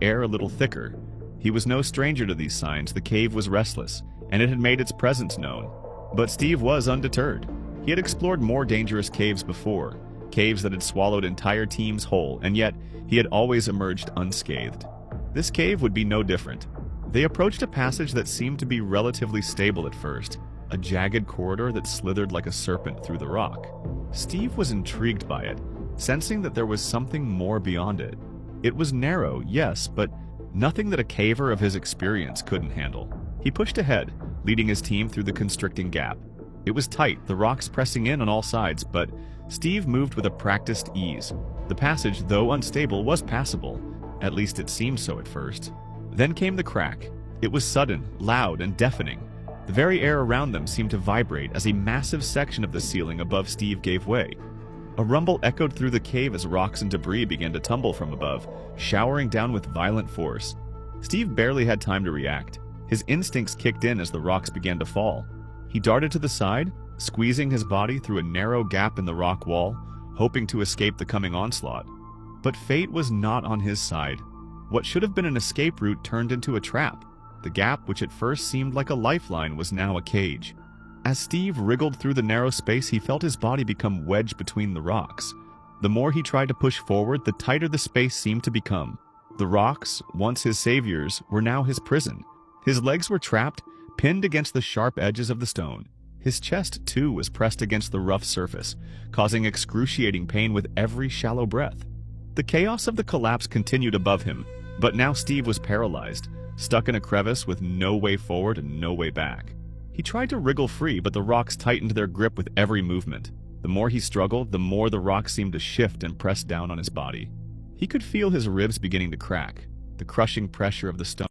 air a little thicker. He was no stranger to these signs. The cave was restless, and it had made its presence known. But Steve was undeterred. He had explored more dangerous caves before, caves that had swallowed entire teams whole, and yet he had always emerged unscathed. This cave would be no different. They approached a passage that seemed to be relatively stable at first, a jagged corridor that slithered like a serpent through the rock. Steve was intrigued by it, sensing that there was something more beyond it. It was narrow, yes, but nothing that a caver of his experience couldn't handle. He pushed ahead, leading his team through the constricting gap. It was tight, the rocks pressing in on all sides, but Steve moved with a practiced ease. The passage, though unstable, was passable. At least it seemed so at first. Then came the crack. It was sudden, loud, and deafening. The very air around them seemed to vibrate as a massive section of the ceiling above Steve gave way. A rumble echoed through the cave as rocks and debris began to tumble from above, showering down with violent force. Steve barely had time to react. His instincts kicked in as the rocks began to fall. He darted to the side, squeezing his body through a narrow gap in the rock wall, hoping to escape the coming onslaught. But fate was not on his side. What should have been an escape route turned into a trap. The gap, which at first seemed like a lifeline, was now a cage. As Steve wriggled through the narrow space, he felt his body become wedged between the rocks. The more he tried to push forward, the tighter the space seemed to become. The rocks, once his saviors, were now his prison. His legs were trapped, pinned against the sharp edges of the stone. His chest, too, was pressed against the rough surface, causing excruciating pain with every shallow breath. The chaos of the collapse continued above him, but now Steve was paralyzed, stuck in a crevice with no way forward and no way back. He tried to wriggle free, but the rocks tightened their grip with every movement. The more he struggled, the more the rocks seemed to shift and press down on his body. He could feel his ribs beginning to crack. The crushing pressure of the stone